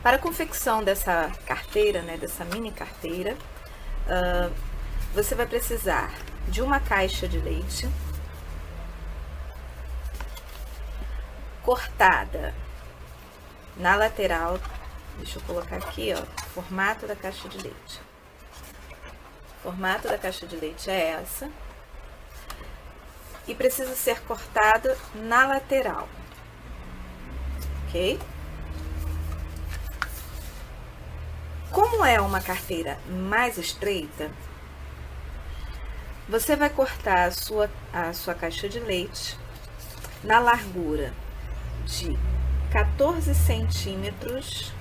Para a confecção dessa carteira, né, dessa mini carteira, você vai precisar de uma caixa de leite cortada na lateral. Deixa eu colocar aqui, ó, formato da caixa de leite. O formato da caixa de leite é essa. E precisa ser cortado na lateral, ok? Como é uma carteira mais estreita, você vai cortar a sua caixa de leite na largura de 14 centímetros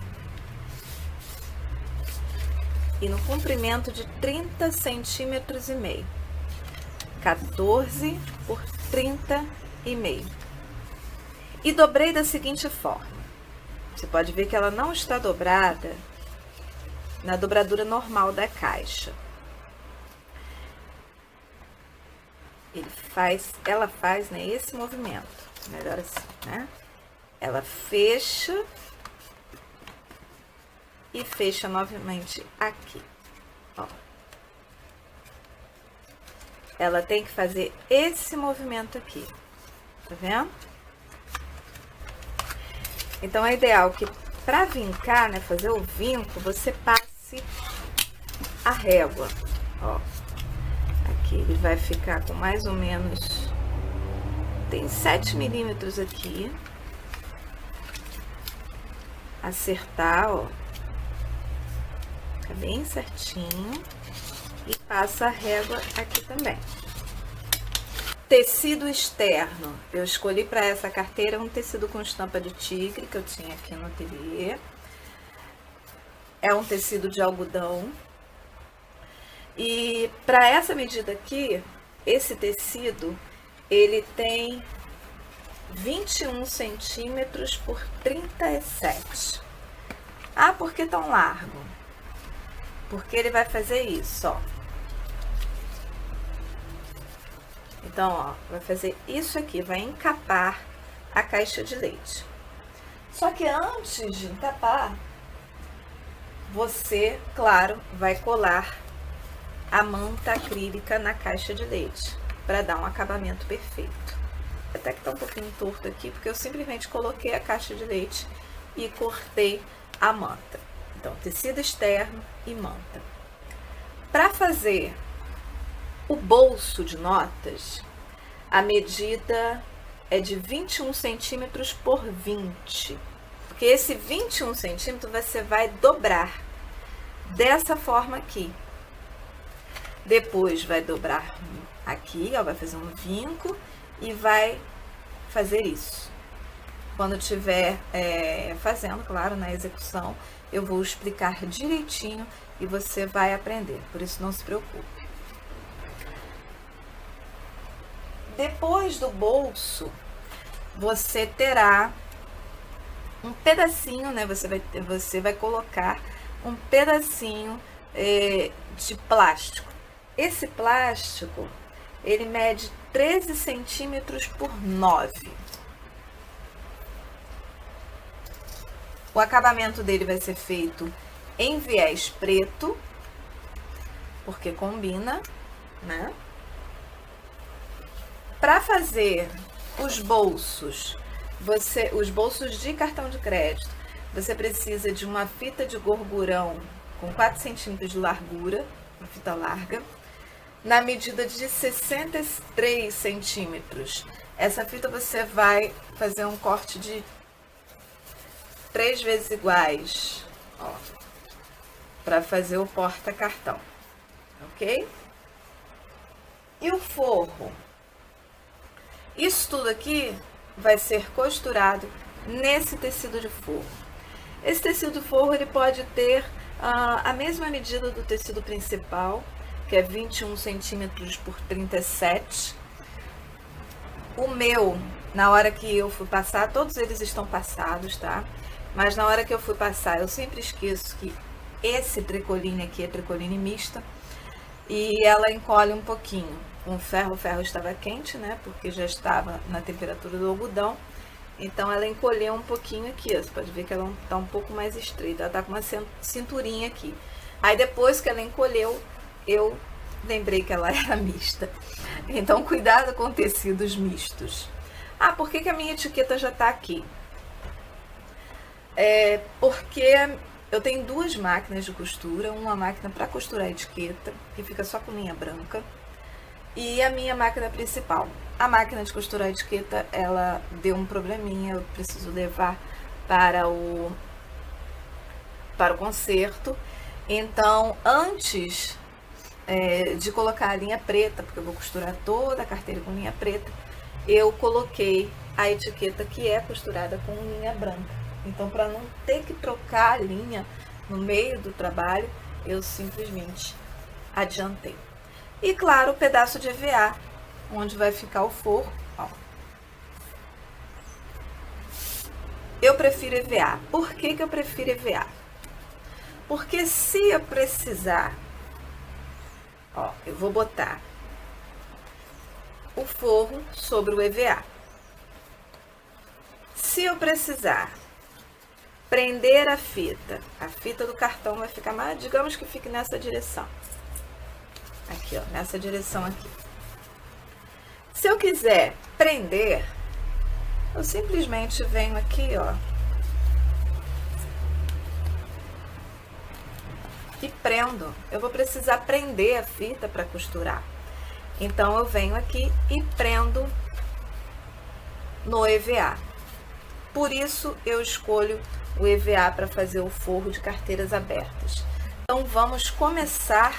e no comprimento de 30 centímetros e meio. 14 por 30 e meio. E dobrei da seguinte forma. Você pode ver que ela não está dobrada na dobradura normal da caixa. Ela faz, né, esse movimento. Melhor assim, né? Ela fecha e fecha novamente aqui, ó. Ela tem que fazer esse movimento aqui, tá vendo? Então, é ideal que para vincar, né, fazer o vinco, você passe a régua, ó. Aqui ele vai ficar com mais ou menos, tem 7 milímetros aqui. Acertar, ó. Fica bem certinho. E passa a régua aqui também. Tecido externo. Eu escolhi para essa carteira um tecido com estampa de tigre, que eu tinha aqui no ateliê. É um tecido de algodão. E para essa medida aqui, esse tecido, ele tem 21 centímetros por 37. Ah, por que tão largo? Porque ele vai fazer isso, ó. Então, ó, vai fazer isso aqui, vai encapar a caixa de leite. Só que antes de encapar, você, claro, vai colar a manta acrílica na caixa de leite, para dar um acabamento perfeito. Até que tá um pouquinho torto aqui, porque eu simplesmente coloquei a caixa de leite e cortei a manta. Então, tecido externo e manta. Para fazer o bolso de notas, a medida é de 21 centímetros por 20. Porque esse 21 centímetros você vai dobrar dessa forma aqui. Depois vai dobrar aqui, ó, vai fazer um vinco e vai fazer isso. Quando estiver fazendo, claro, na execução, eu vou explicar direitinho e você vai aprender, por isso não se preocupe. Depois do bolso, você terá um pedacinho, né? Você vai colocar um pedacinho de plástico. Esse plástico, ele mede 13 centímetros por 9. O acabamento dele vai ser feito em viés preto, porque combina, né? Para fazer os bolsos de cartão de crédito, você precisa de uma fita de gorgurão com 4 centímetros de largura, uma fita larga, na medida de 63 centímetros. Essa fita você vai fazer um corte de 3 vezes iguais, ó, para fazer o porta-cartão, ok? E o forro? Isso tudo aqui vai ser costurado nesse tecido de forro. Esse tecido de forro, ele pode ter a mesma medida do tecido principal, que é 21 centímetros por 37. O meu, na hora que eu fui passar, todos eles estão passados, tá? Mas na hora que eu fui passar, eu sempre esqueço que esse tricoline aqui é tricoline mista e ela encolhe um pouquinho. Com o ferro estava quente, né? Porque já estava na temperatura do algodão Então ela encolheu um pouquinho aqui, ó. Você pode ver que ela tá um pouco mais estreita. Ela tá com uma cinturinha aqui. Aí depois que ela encolheu, eu lembrei que ela era mista. Então cuidado com tecidos mistos. Ah, por que a minha etiqueta já tá aqui? Porque eu tenho duas máquinas de costura. Uma máquina para costurar a etiqueta, que fica só com linha branca. E a minha máquina principal. A máquina de costurar a etiqueta, ela deu um probleminha, eu preciso levar para o conserto. Então, antes de colocar a linha preta, porque eu vou costurar toda a carteira com linha preta, eu coloquei a etiqueta que é costurada com linha branca. Então, para não ter que trocar a linha no meio do trabalho, eu simplesmente adiantei. E claro, o pedaço de EVA, onde vai ficar o forro. Ó. Eu prefiro EVA. Por que eu prefiro EVA? Porque se eu precisar, ó, eu vou botar o forro sobre o EVA. Se eu precisar prender a fita do cartão vai ficar mais, digamos que fique nessa direção. Aqui, ó, nessa direção aqui. Se eu quiser prender, eu simplesmente venho aqui, ó, e prendo. Eu vou precisar prender a fita para costurar. Então, eu venho aqui e prendo no EVA. Por isso, eu escolho o EVA para fazer o forro de carteiras abertas. Então, vamos começar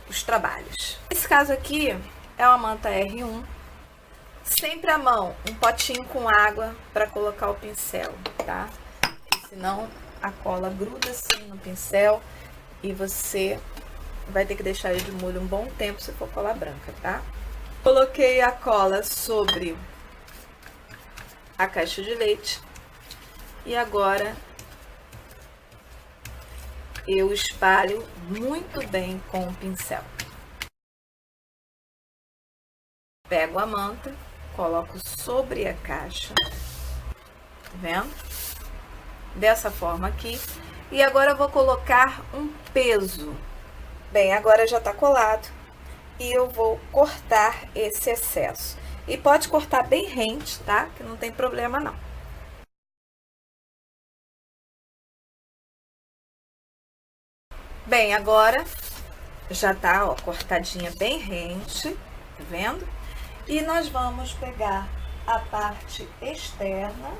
os trabalhos. Nesse caso aqui é uma manta R1. Sempre à mão, um potinho com água para colocar o pincel, tá? Porque senão a cola gruda assim no pincel e você vai ter que deixar ele de molho um bom tempo se for cola branca, tá? Coloquei a cola sobre a caixa de leite e agora eu espalho muito bem com o pincel. Pego a manta, coloco sobre a caixa, tá vendo? Dessa forma aqui. E agora eu vou colocar um peso. Bem, agora já tá colado e eu vou cortar esse excesso. E pode cortar bem rente, tá? Que não tem problema não. Bem, agora já tá, ó, cortadinha bem rente, tá vendo? E nós vamos pegar a parte externa.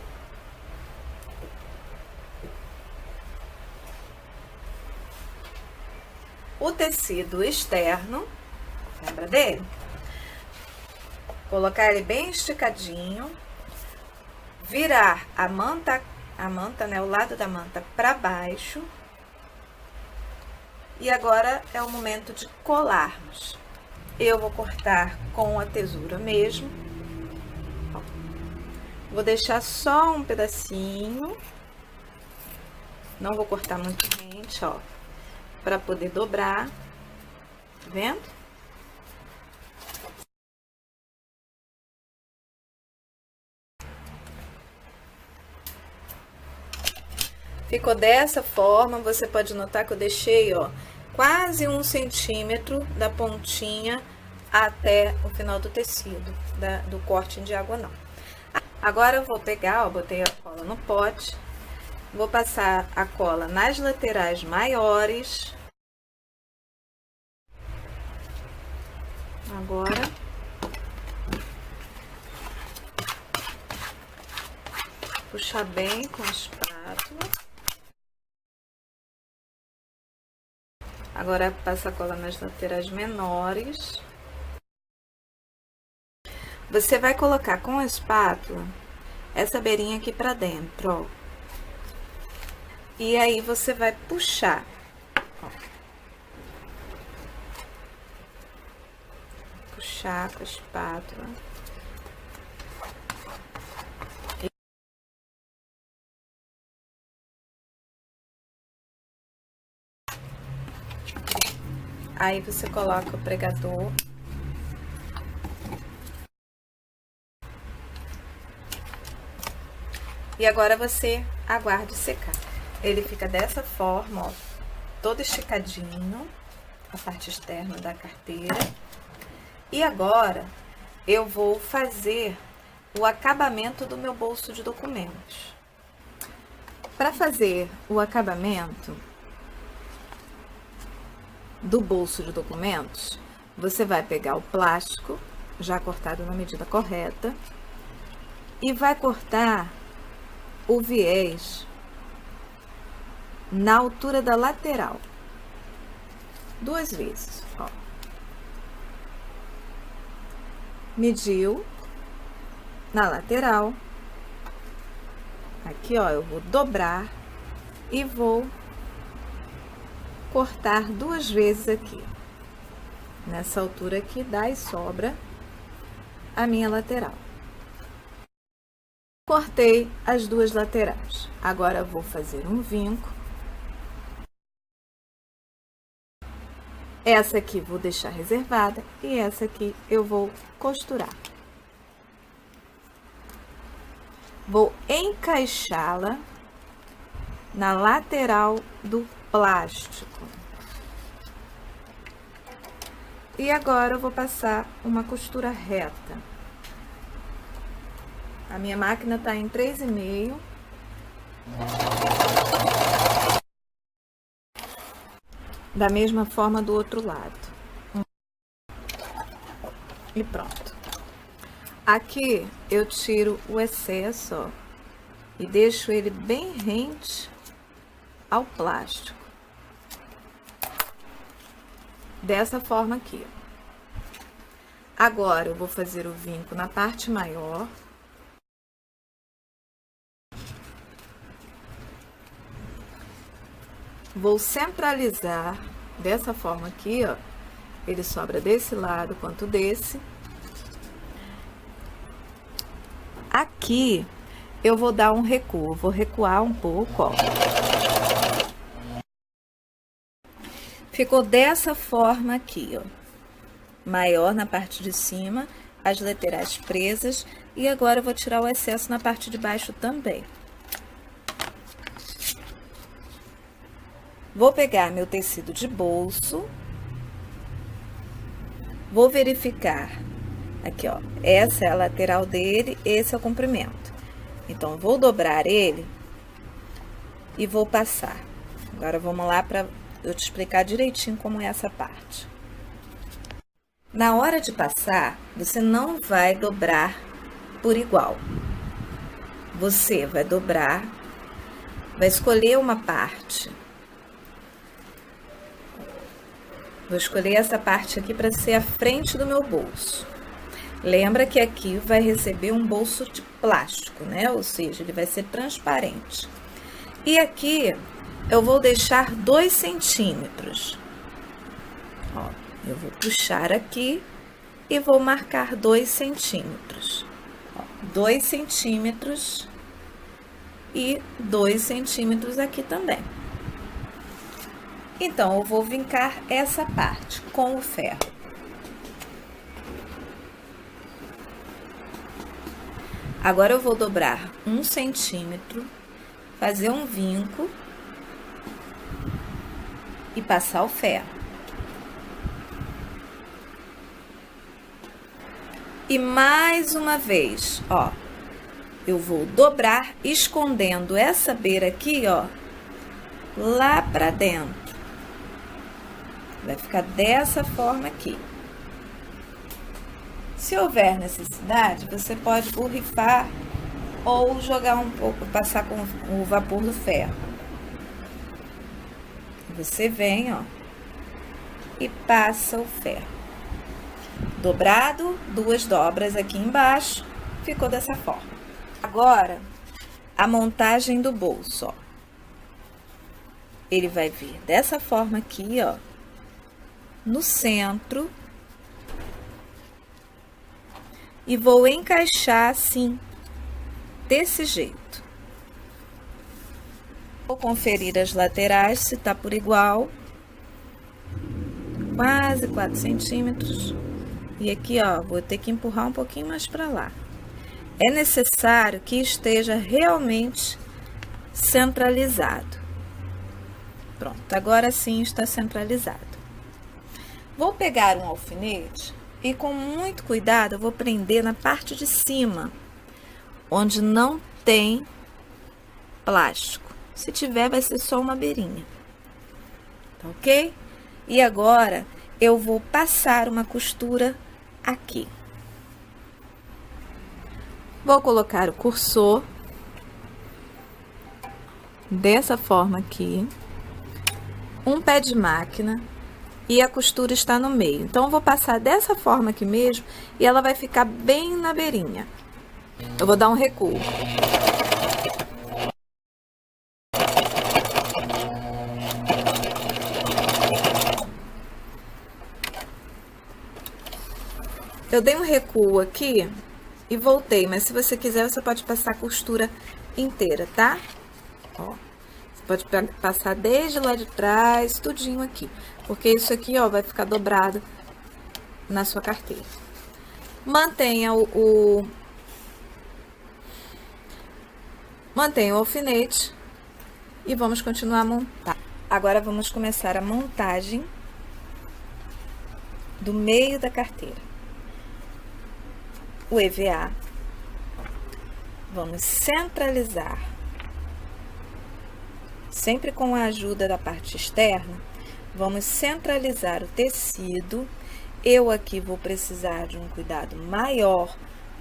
O tecido externo, lembra dele? Colocar ele bem esticadinho, virar a manta, né, o lado da manta para baixo. E agora é o momento de colarmos. Eu vou cortar com a tesoura mesmo. Vou deixar só um pedacinho. Não vou cortar muito rente, ó, para poder dobrar. Tá vendo? Ficou dessa forma. Você pode notar que eu deixei, ó, quase 1 centímetro da pontinha até o final do tecido, do corte em diagonal. Agora eu vou pegar, ó, botei a cola no pote, vou passar a cola nas laterais maiores. Agora, puxar bem com a espátula. Agora, passa a cola nas laterais menores. Você vai colocar com a espátula essa beirinha aqui pra dentro, ó. E aí, você vai puxar, ó. Puxar com a espátula. Aí, você coloca o pregador. E agora você aguarde secar. Ele fica dessa forma, ó, todo esticadinho, a parte externa da carteira. E agora eu vou fazer o acabamento do meu bolso de documentos. Para fazer o acabamento do bolso de documentos, você vai pegar o plástico, já cortado na medida correta, e vai cortar o viés na altura da lateral, 2 vezes, ó. Mediu na lateral, aqui ó, eu vou dobrar e vou cortar 2 vezes aqui, nessa altura aqui, dá e sobra a minha lateral. Cortei as 2 laterais. Agora eu vou fazer um vinco. Essa aqui vou deixar reservada e essa aqui eu vou costurar. Vou encaixá-la na lateral do plástico. E agora eu vou passar uma costura reta. A minha máquina tá em 3,5. Da mesma forma do outro lado. E pronto. Aqui eu tiro o excesso, ó, e deixo ele bem rente ao plástico. Dessa forma aqui, ó. Agora eu vou fazer o vinco na parte maior. Vou centralizar dessa forma aqui, ó. Ele sobra desse lado quanto desse. Aqui eu vou dar um recuo, vou recuar um pouco, ó. Ficou dessa forma aqui, ó. Maior na parte de cima, as laterais presas. E agora eu vou tirar o excesso na parte de baixo também. Vou pegar meu tecido de bolso, vou verificar, aqui ó, essa é a lateral dele, esse é o comprimento. Então, vou dobrar ele e vou passar. Agora, vamos lá para eu te explicar direitinho como é essa parte. Na hora de passar, você não vai dobrar por igual. Você vai dobrar, vai escolher uma parte. Vou escolher essa parte aqui para ser a frente do meu bolso. Lembra que aqui vai receber um bolso de plástico, né? Ou seja, ele vai ser transparente. E aqui eu vou deixar 2 centímetros. Ó, eu vou puxar aqui e vou marcar 2 centímetros. Ó, 2 centímetros e 2 centímetros aqui também. Então, eu vou vincar essa parte com o ferro. Agora, eu vou dobrar 1 centímetro, fazer um vinco e passar o ferro. E mais uma vez, ó, eu vou dobrar, escondendo essa beira aqui, ó, lá pra dentro. Vai ficar dessa forma aqui. Se houver necessidade, você pode borrifar ou jogar um pouco, passar com o vapor do ferro. Você vem, ó, e passa o ferro. Dobrado, 2 dobras aqui embaixo, ficou dessa forma. Agora, a montagem do bolso, ó. Ele vai vir dessa forma aqui, ó, no centro. E vou encaixar assim, desse jeito. Vou conferir as laterais, se tá por igual. Quase 4 centímetros. E aqui, ó, vou ter que empurrar um pouquinho mais pra lá. é necessário que esteja realmente centralizado. Pronto, agora sim está centralizado. Vou pegar um alfinete e com muito cuidado eu vou prender na parte de cima, onde não tem plástico. Se tiver, vai ser só uma beirinha. Tá ok? E agora eu vou passar uma costura aqui. Vou colocar o cursor dessa forma aqui, um pé de máquina e a costura está no meio. Então, eu vou passar dessa forma aqui mesmo e ela vai ficar bem na beirinha. Eu vou dar um recuo. Eu dei um recuo aqui e voltei, mas se você quiser, você pode passar a costura inteira, tá? Ó, você pode passar desde lá de trás, tudinho aqui, porque isso aqui, ó, vai ficar dobrado na sua carteira. Mantenha mantenha o alfinete e vamos continuar a montar. Agora, vamos começar a montagem do meio da carteira. O EVA, vamos centralizar, sempre com a ajuda da parte externa, vamos centralizar o tecido. Eu aqui vou precisar de um cuidado maior,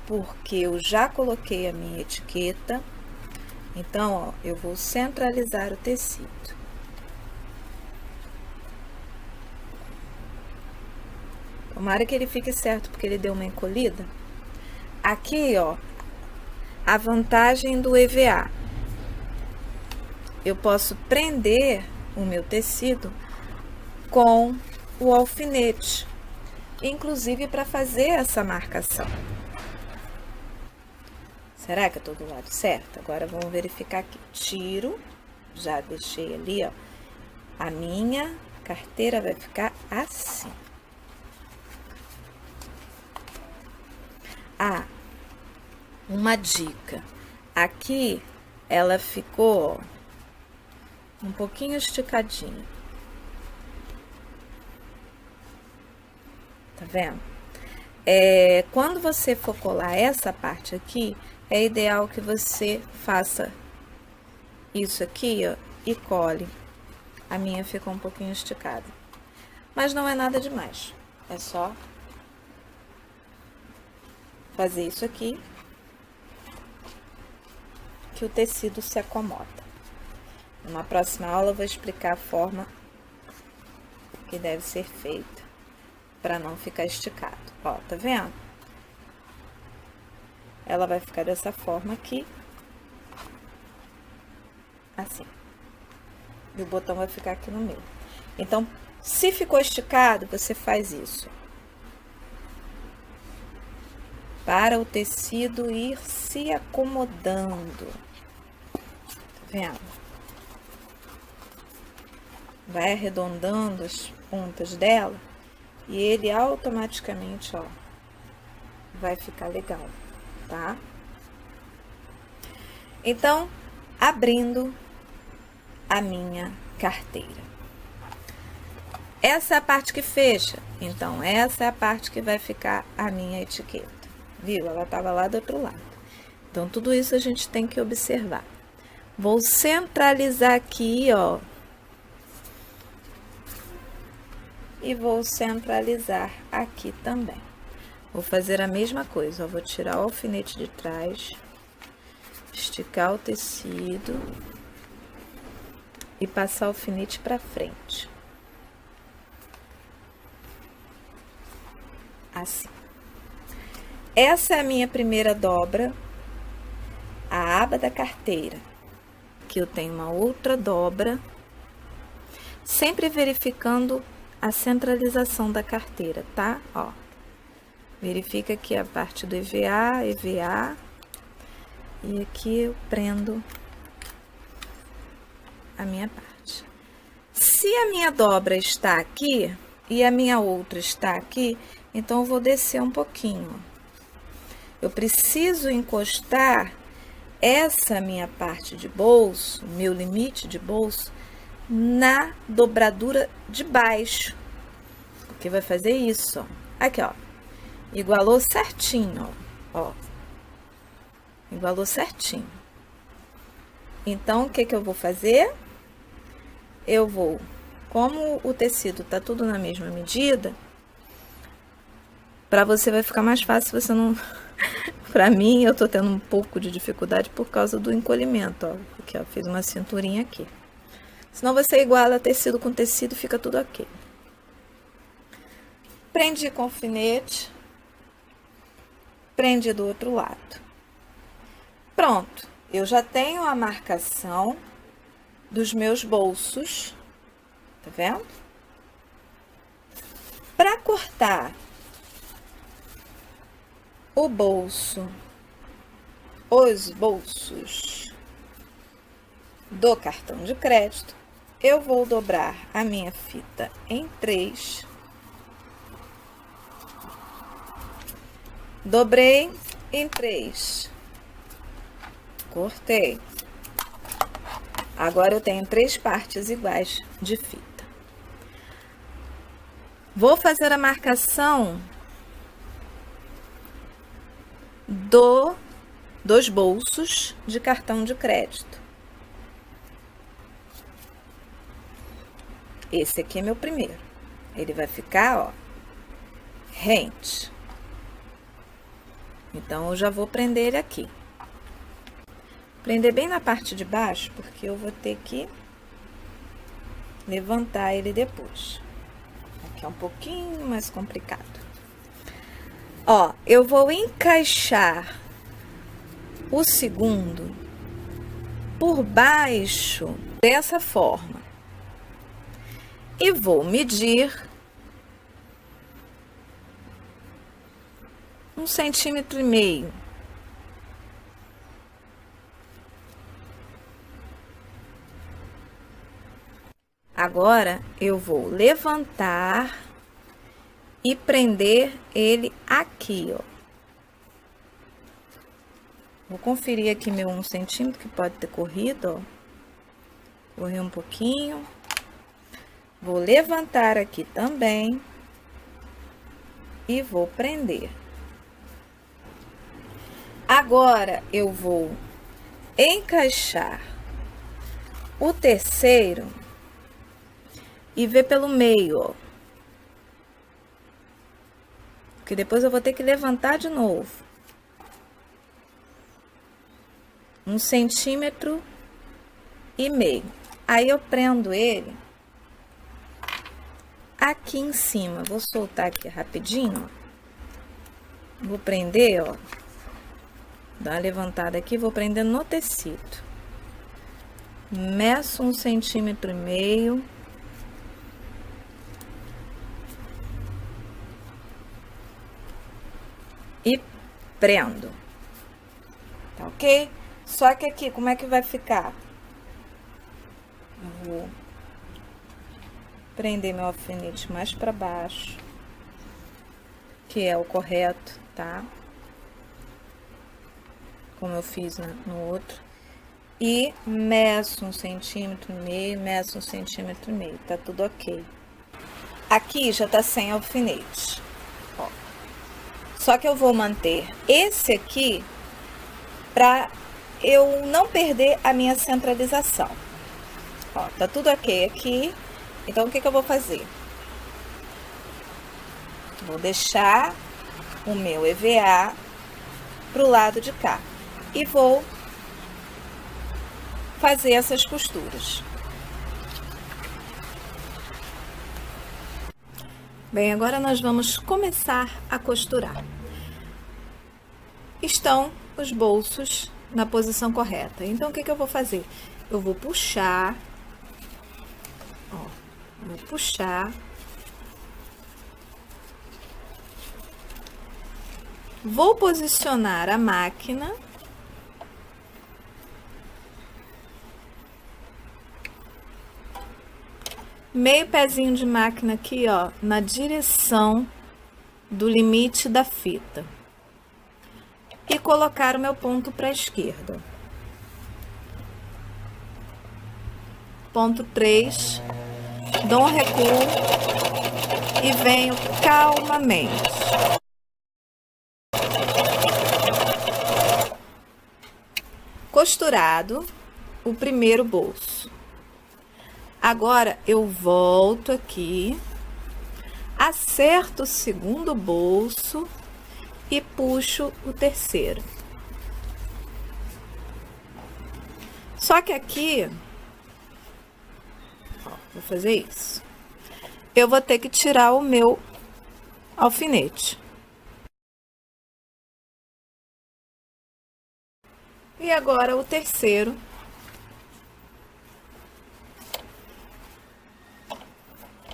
porque eu já coloquei a minha etiqueta. Então, ó, eu vou centralizar o tecido. Tomara que ele fique certo, porque ele deu uma encolhida. Aqui, ó, a vantagem do EVA. Eu posso prender o meu tecido com o alfinete, inclusive para fazer essa marcação. Será que eu tô do lado certo? Agora vamos verificar aqui. Tiro, já deixei ali, ó. A minha carteira vai ficar assim. Ah, uma dica. Aqui ela ficou um pouquinho esticadinha. Tá vendo? Quando você for colar essa parte aqui, é ideal que você faça isso aqui, ó, e cole. A minha ficou um pouquinho esticada. Mas não é nada demais. É só fazer isso aqui, que o tecido se acomoda. Numa próxima aula eu vou explicar a forma que deve ser feita para não ficar esticado. Ó, tá vendo? Ela vai ficar dessa forma aqui, assim. E o botão vai ficar aqui no meio. Então, se ficou esticado, você faz isso. Para o tecido ir se acomodando. Tá vendo? Vai arredondando as pontas dela e ele automaticamente, ó, vai ficar legal, tá? Então, abrindo a minha carteira. Essa é a parte que fecha, então essa é a parte que vai ficar a minha etiqueta. Viu? Ela estava lá do outro lado. Então, tudo isso a gente tem que observar. Vou centralizar aqui, ó. E vou centralizar aqui também. Vou fazer a mesma coisa, ó. Vou tirar o alfinete de trás, esticar o tecido e passar o alfinete para frente. Assim. Essa é a minha primeira dobra, a aba da carteira. Aqui eu tenho uma outra dobra, sempre verificando a centralização da carteira, tá? Ó, verifica aqui a parte do EVA, EVA, e aqui eu prendo a minha parte. Se a minha dobra está aqui e a minha outra está aqui, então eu vou descer um pouquinho, ó. eu preciso encostar essa minha parte de bolso, meu limite de bolso, na dobradura de baixo. Porque vai fazer isso, ó. Aqui, ó. Igualou certinho, ó. Igualou certinho. Então, o que que eu vou fazer? Eu vou, como o tecido tá tudo na mesma medida, para você vai ficar mais fácil, você não... Para mim, eu tô tendo um pouco de dificuldade por causa do encolhimento, ó. Aqui, ó, fiz uma cinturinha aqui. Senão você iguala tecido com tecido e fica tudo ok. Prendi com alfinete. Prendi do outro lado. Pronto. Eu já tenho a marcação dos meus bolsos. Tá vendo? Para cortar o bolso, os bolsos do cartão de crédito, eu vou dobrar a minha fita em 3. Dobrei em 3. Cortei. Agora eu tenho 3 partes iguais de fita. Vou fazer a marcação dos bolsos de cartão de crédito. Esse aqui é meu primeiro. Ele vai ficar, ó, rente. Então, eu já vou prender ele aqui. Prender bem na parte de baixo, porque eu vou ter que levantar ele depois. Aqui é um pouquinho mais complicado. Ó, eu vou encaixar o segundo por baixo dessa forma. E vou medir 1,5 centímetros. Agora, eu vou levantar e prender ele aqui, ó. Vou conferir aqui meu 1 centímetro, que pode ter corrido, ó. Correu um pouquinho. Vou levantar aqui também. E vou prender. Agora, eu vou encaixar o terceiro e ver pelo meio, ó. Porque depois eu vou ter que levantar de novo. 1,5 centímetros. Aí eu prendo ele aqui em cima. Vou soltar aqui rapidinho, ó. Vou prender, ó. Dá uma levantada aqui, vou prender no tecido. Meço 1,5 centímetros. E prendo. Tá ok? Só que aqui, como é que vai ficar? Eu vou prender meu alfinete mais para baixo, que é o correto, tá? Como eu fiz no outro. E meço 1,5 centímetros, meço 1,5 centímetros, tá tudo ok. Aqui já tá sem alfinete, ó. Só que eu vou manter esse aqui pra eu não perder a minha centralização. Ó, tá tudo ok aqui. Então, o que que eu vou fazer? Vou deixar o meu EVA pro lado de cá. E vou fazer essas costuras. Bem, agora nós vamos começar a costurar. Estão os bolsos na posição correta. Então, o que que eu vou fazer? Eu vou puxar, ó, vou puxar, vou posicionar a máquina meio pezinho de máquina aqui, ó, na direção do limite da fita. e colocar o meu ponto para a esquerda. Ponto 3, dou um recuo e venho calmamente. Costurado o primeiro bolso. Agora eu volto aqui, acerto o segundo bolso e puxo o terceiro. Só que aqui, ó, vou fazer isso. Eu vou ter que tirar o meu alfinete. E agora o terceiro.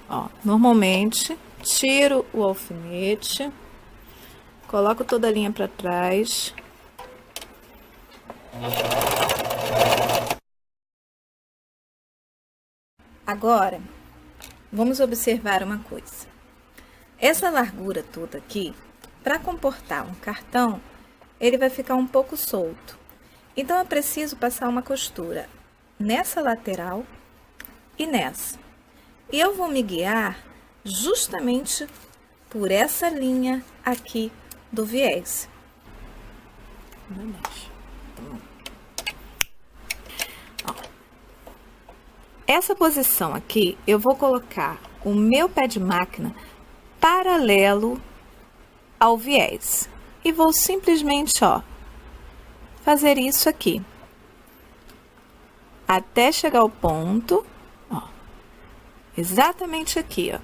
Ó, normalmente, tiro o alfinete, coloco toda a linha para trás. Agora, vamos observar uma coisa. Essa largura toda aqui, para comportar um cartão, ele vai ficar um pouco solto. Então, eu preciso passar uma costura nessa lateral e nessa. E eu vou me guiar justamente por essa linha aqui do viés. Ó. Essa posição aqui, eu vou colocar o meu pé de máquina paralelo ao viés. E vou simplesmente, ó, fazer isso aqui. Até chegar ao ponto, ó. Exatamente aqui, ó.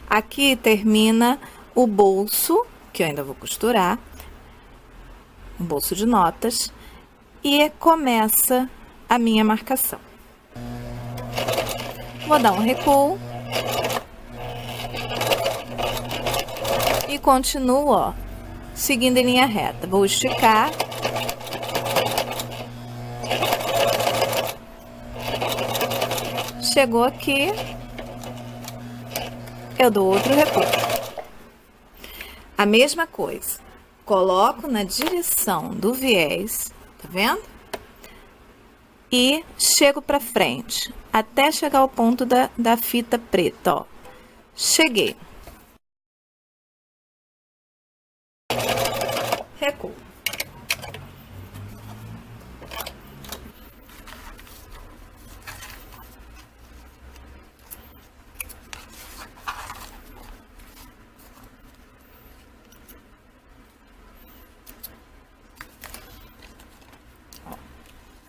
Aqui termina o bolso, que eu ainda vou costurar, um bolso de notas, e começa a minha marcação. Vou dar um recuo. E continuo, ó, seguindo em linha reta. Vou esticar. Chegou aqui, eu dou outro recuo. A mesma coisa, coloco na direção do viés, tá vendo? E chego pra frente, até chegar ao ponto da fita preta, ó. Cheguei. Recuo.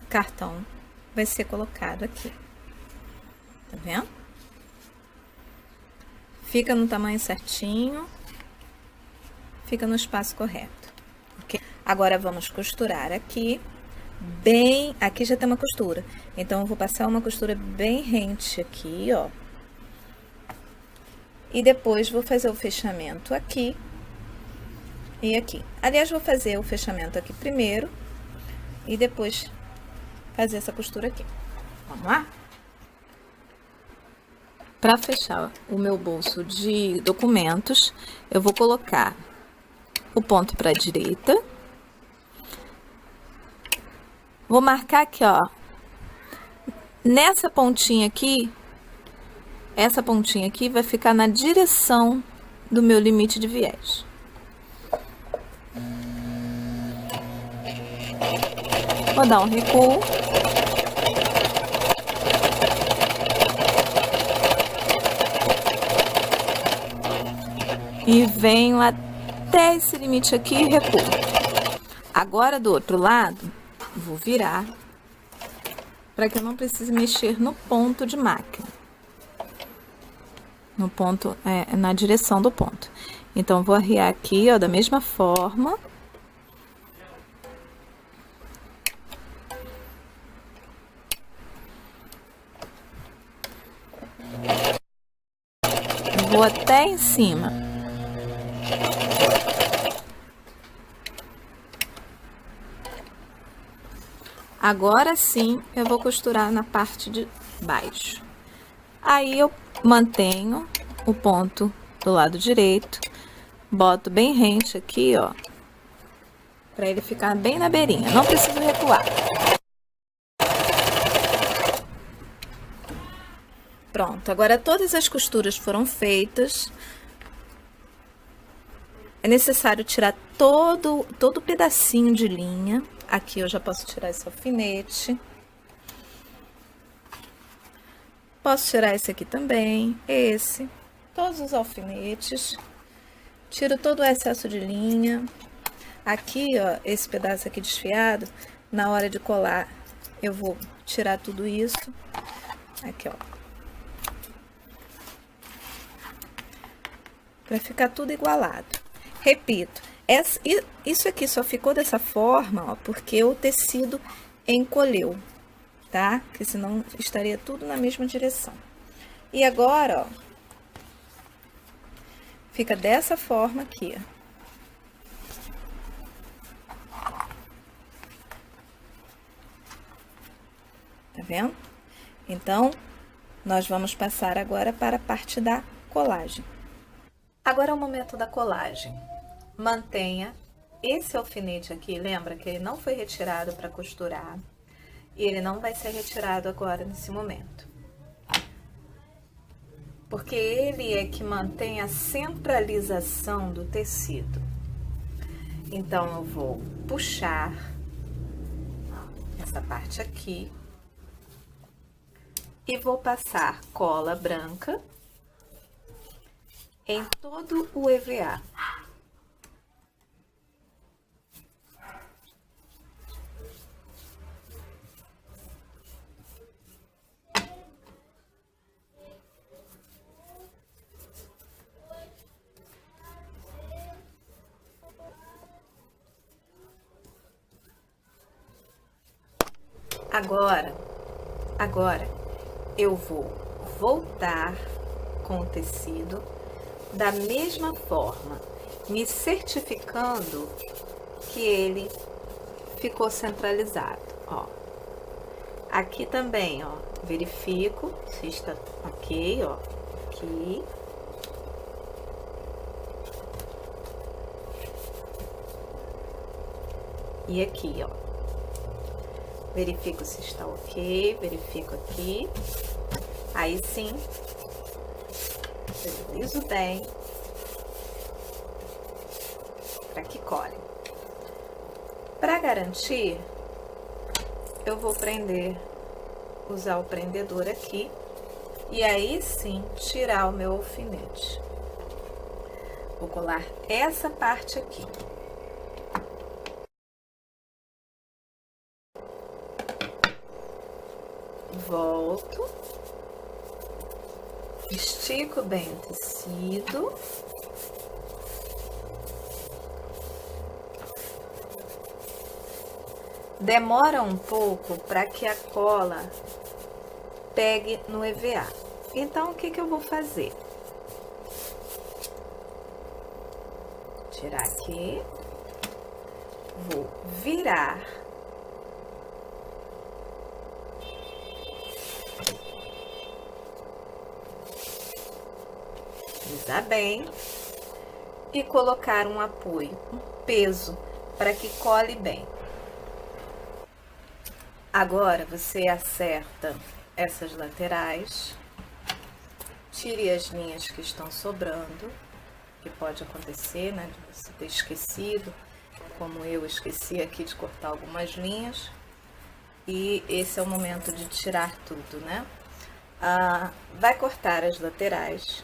Cartão vai ser colocado aqui, tá vendo? Fica no tamanho certinho, fica no espaço correto, ok? Agora vamos costurar aqui, bem, aqui já tem uma costura, então eu vou passar uma costura bem rente aqui, ó. E depois vou fazer o fechamento aqui e aqui. Aliás, vou fazer o fechamento aqui primeiro e depois fazer essa costura aqui. Vamos lá? Para fechar o meu bolso de documentos, eu vou colocar o ponto para a direita. Vou marcar aqui, ó, nessa pontinha aqui, essa pontinha aqui vai ficar na direção do meu limite de viés. Vou dar um recuo. E venho até esse limite aqui e recuo. Agora, do outro lado, vou virar para que eu não precise mexer no ponto de máquina. No ponto, na direção do ponto. Então, vou arriar aqui, ó, da mesma forma. Vou até em cima. Agora sim, eu vou costurar na parte de baixo. Aí, eu mantenho o ponto do lado direito, boto bem rente aqui, ó. para ele ficar bem na beirinha, não preciso recuar. Pronto, agora todas as costuras foram feitas. É necessário tirar todo o pedacinho de linha. Aqui eu já posso tirar esse alfinete. Posso tirar esse aqui também, esse, todos os alfinetes. Tiro todo o excesso de linha. Aqui, ó, esse pedaço aqui desfiado, na hora de colar, eu vou tirar tudo isso. Aqui, ó. Pra ficar tudo igualado. Repito, isso aqui só ficou dessa forma, ó, porque o tecido encolheu, tá? Que senão estaria tudo na mesma direção. E agora, ó, fica dessa forma aqui, ó. Tá vendo? Então, nós vamos passar agora para a parte da colagem. Agora é o momento da colagem. Mantenha esse alfinete aqui, lembra que ele não foi retirado para costurar. E ele não vai ser retirado agora nesse momento. Porque ele é que mantém a centralização do tecido. Então, eu vou puxar essa parte aqui. E vou passar cola branca em todo o EVA. Agora eu vou voltar com o tecido da mesma forma, me certificando que ele ficou centralizado, ó. Aqui também, ó, verifico se está ok, ó, aqui. E aqui, ó. Verifico se está ok, verifico aqui. Aí sim, utilizo bem para que cole. Para garantir, eu vou usar o prendedor aqui e aí sim tirar o meu alfinete. Vou colar essa parte aqui. Volto, estico bem o tecido. Demora um pouco para que a cola pegue no EVA. Então, o que que eu vou fazer? Tirar aqui, vou virar. Usar bem e colocar um apoio, um peso, para que cole bem. Agora você acerta essas laterais, tire as linhas que estão sobrando, que pode acontecer, né, de você ter esquecido, como eu esqueci aqui de cortar algumas linhas, e esse é o momento de tirar tudo, né? Vai cortar as laterais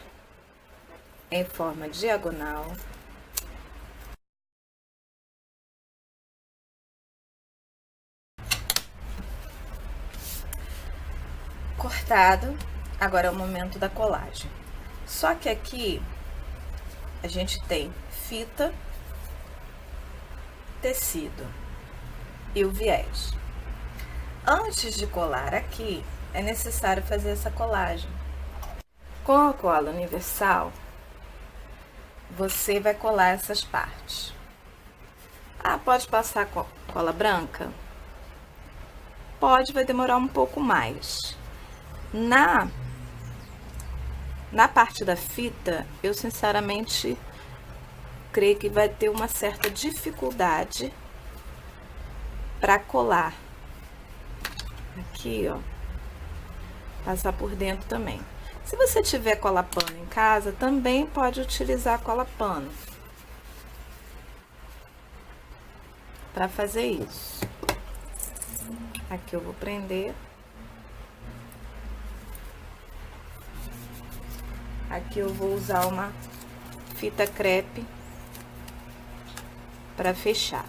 em forma diagonal. Cortado, agora é o momento da colagem. Só que aqui a gente tem fita, tecido e o viés. Antes de colar aqui, é necessário fazer essa colagem. Com a cola universal, você vai colar essas partes. Pode passar cola branca? Pode, vai demorar um pouco mais. Na parte da fita, eu sinceramente creio que vai ter uma certa dificuldade para colar. Aqui, ó. Passar por dentro também. Se você tiver cola pano em casa, também pode utilizar cola pano para fazer isso. Aqui eu vou prender. Aqui eu vou usar uma fita crepe para fechar.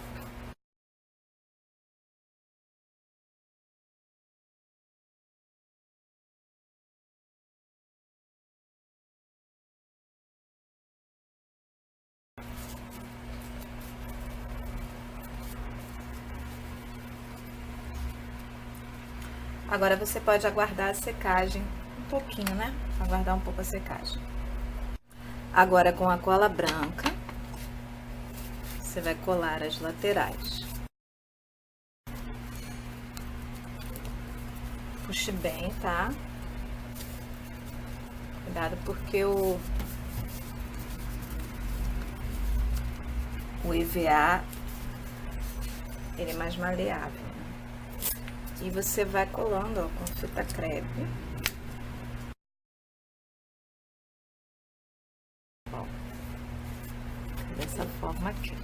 Agora você pode aguardar a secagem um pouquinho, né? Aguardar um pouco a secagem. Agora com a cola branca, você vai colar as laterais. Puxe bem, tá? Cuidado porque o EVA, ele é mais maleável. E você vai colando, ó, com fita crepe. Ó, dessa forma aqui.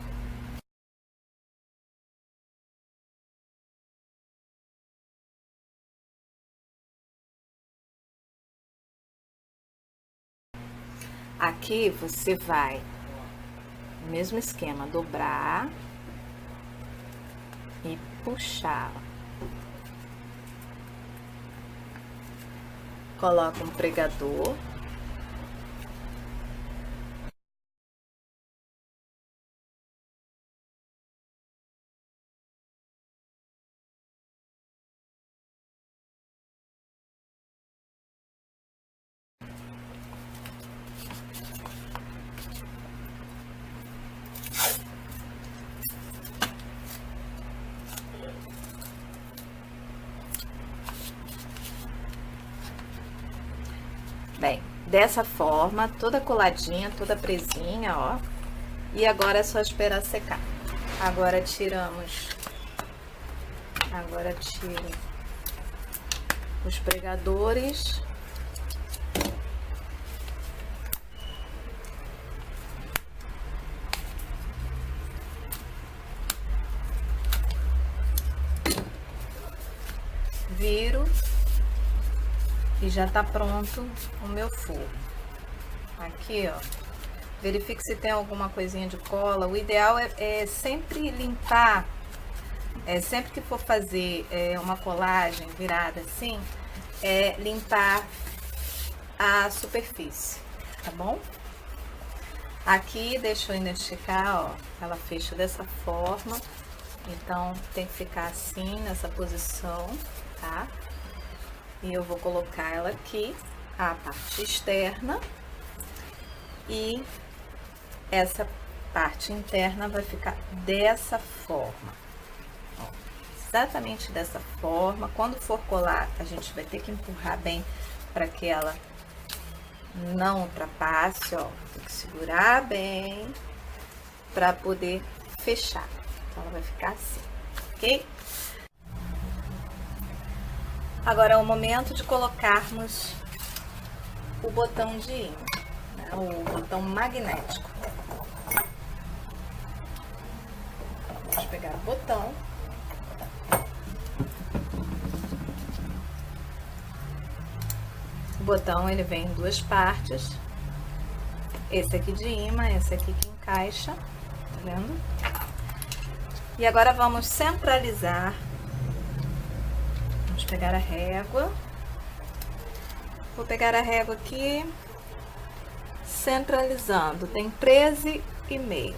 Aqui você vai, no mesmo esquema, dobrar e puxar. Coloca um pregador. Bem, dessa forma, toda coladinha, toda presinha, ó. E agora é só esperar secar. Agora tiramos. Agora tiro os pregadores. Viro. E já tá pronto o meu forno. Aqui, ó. Verifique se tem alguma coisinha de cola. O ideal é sempre limpar. Sempre que for fazer uma colagem virada assim, limpar a superfície, tá bom? Aqui, deixa eu identificar, ó. Ela fecha dessa forma. Então, tem que ficar assim, nessa posição, tá? E eu vou colocar ela aqui, a parte externa, e essa parte interna vai ficar dessa forma. Ó, exatamente dessa forma. Quando for colar, a gente vai ter que empurrar bem para que ela não ultrapasse, ó. Tem que segurar bem para poder fechar. Então, ela vai ficar assim, ok? Agora é o momento de colocarmos o botão de ímã, né? O botão magnético. Vamos pegar o botão. O botão, ele vem em duas partes. Esse aqui de ímã, esse aqui que encaixa, tá vendo? E agora vamos centralizar. Vamos pegar a régua. Vou pegar a régua aqui, centralizando. Tem 13,5.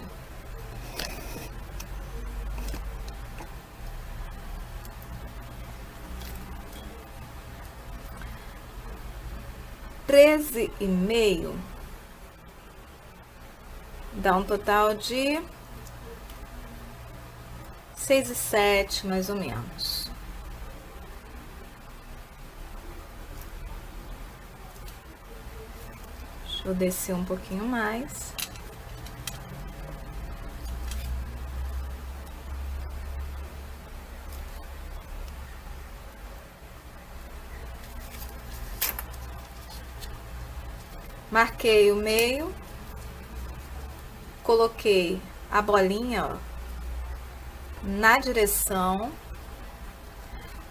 Dá um total de 6,7, mais ou menos. Deixa eu descer um pouquinho mais. Marquei o meio, coloquei a bolinha, ó, na direção.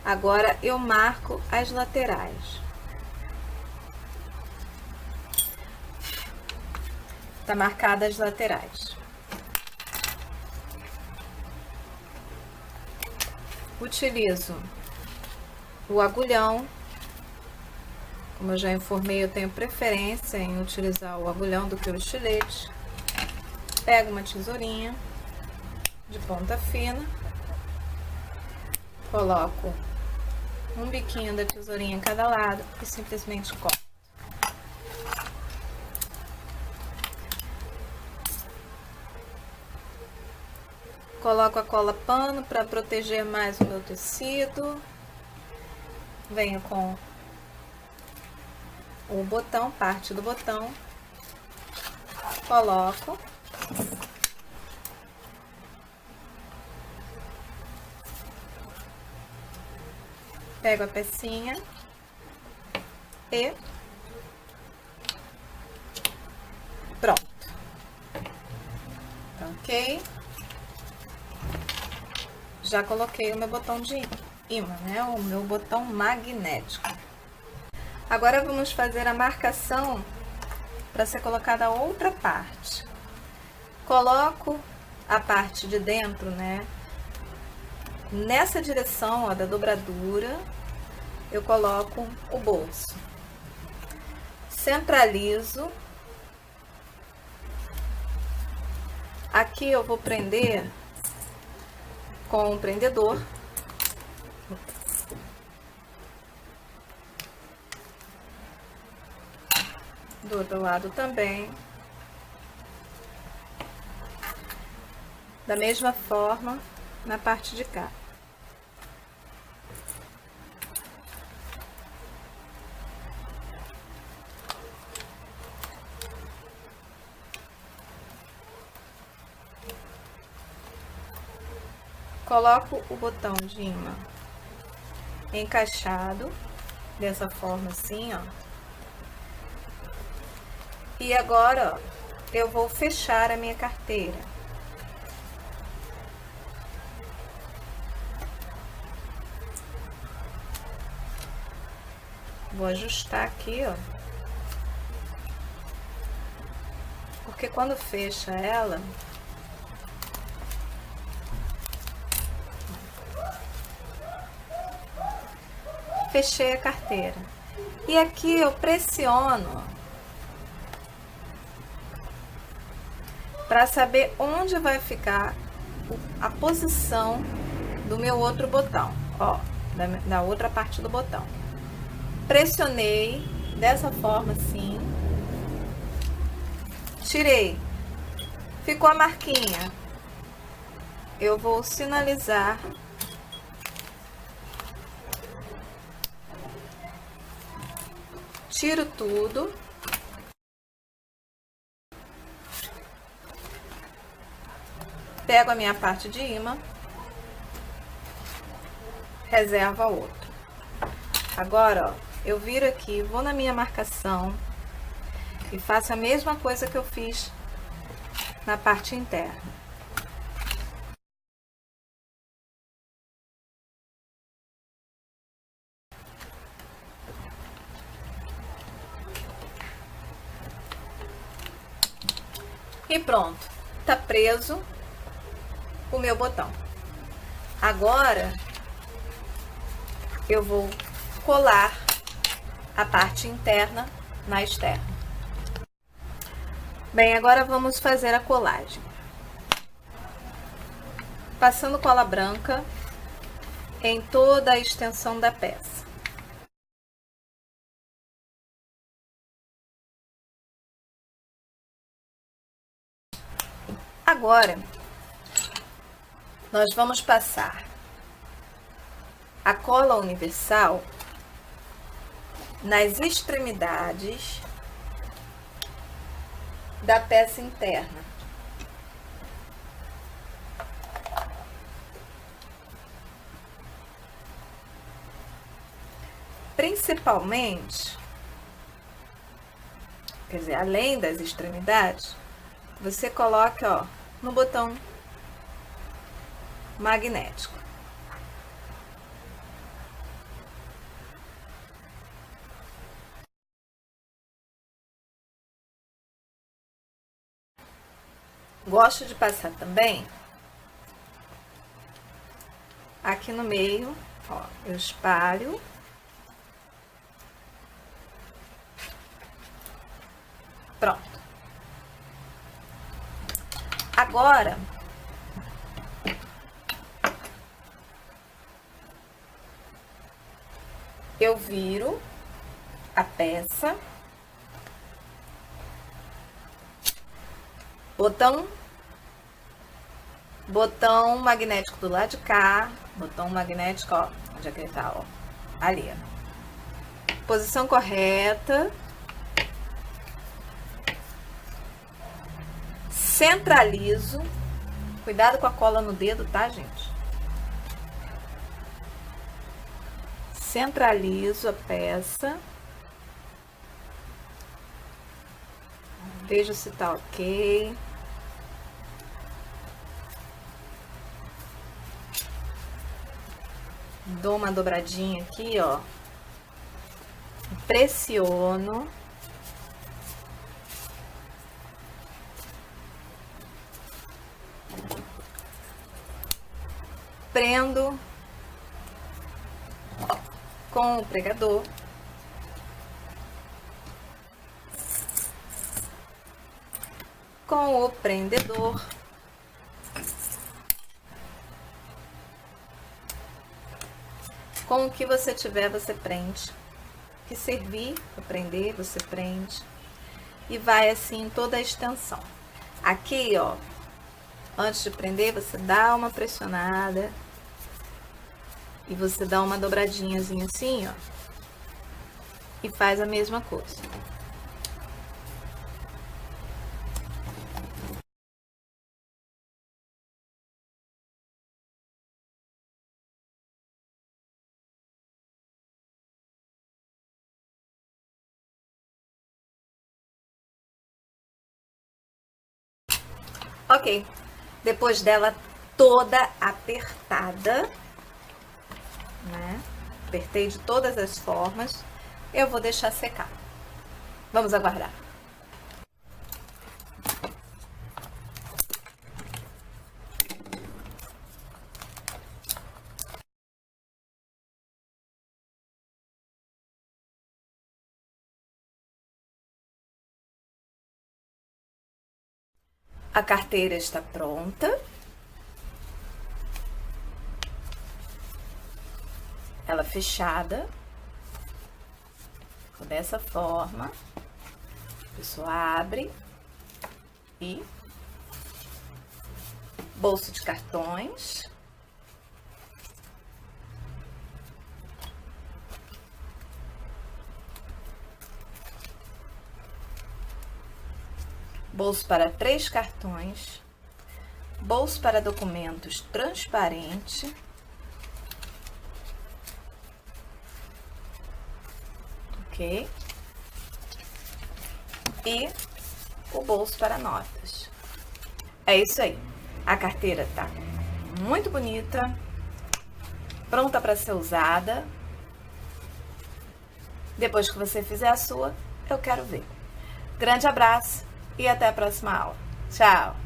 Agora eu marco as laterais. Tá marcada as laterais. Utilizo o agulhão. Como eu já informei, eu tenho preferência em utilizar o agulhão do que o estilete. Pego uma tesourinha de ponta fina, coloco um biquinho da tesourinha em cada lado e simplesmente corto. Coloco a cola pano para proteger mais o meu tecido. Venho com o botão, parte do botão. Coloco. Pego a pecinha e pronto. Ok? Já coloquei o meu botão de ímã, né? O meu botão magnético. Agora vamos fazer a marcação para ser colocada a outra parte. Coloco a parte de dentro, né? Nessa direção, ó, da dobradura, eu coloco o bolso. Centralizo. Aqui eu vou prender com um prendedor. Do outro lado também. Da mesma forma, na parte de cá. Coloco o botão de ímã encaixado, dessa forma assim, ó. E agora, ó, eu vou fechar a minha carteira. Vou ajustar aqui, ó. Porque quando fecha ela, fechei a carteira. E aqui eu pressiono para saber onde vai ficar a posição do meu outro botão, ó, da outra parte do botão. Pressionei dessa forma assim, tirei, ficou a marquinha. Eu vou sinalizar tiro tudo. Pego a minha parte de ímã. Reservo a outra. Agora, ó, eu viro aqui, vou na minha marcação e faço a mesma coisa que eu fiz na parte interna. E pronto, tá preso o meu botão. Agora eu vou colar a parte interna na externa. Bem, agora vamos fazer a colagem. Passando cola branca em toda a extensão da peça. Agora, nós vamos passar a cola universal nas extremidades da peça interna. Principalmente, quer dizer, além das extremidades, você coloca, ó, no botão magnético. Gosto de passar também aqui no meio, ó, eu espalho. Pronto. Agora, eu viro a peça, botão magnético do lado de cá, botão magnético, ó, onde é que ele tá, ó, ali, ó. Posição correta, centralizo, cuidado com a cola no dedo, tá, gente? Centralizo a peça, vejo se tá ok. Dou uma dobradinha aqui, ó. Pressiono. Prendo com o pregador. Com o prendedor. Com o que você tiver, você prende. O que servir para prender, você prende. E vai assim toda a extensão. Aqui, ó, antes de prender, você dá uma pressionada. E você dá uma dobradinhazinha assim, ó. E faz a mesma coisa. Ok, depois dela toda apertada, né? Apertei de todas as formas, eu vou deixar secar. Vamos aguardar. A carteira está pronta. Ela fechada. Dessa forma. A pessoa abre. E bolso de cartões. Bolso para 3 cartões, bolso para documentos transparente, ok? E o bolso para notas. É isso aí. A carteira tá muito bonita, pronta para ser usada. Depois que você fizer a sua, eu quero ver. Grande abraço e até a próxima aula. Tchau!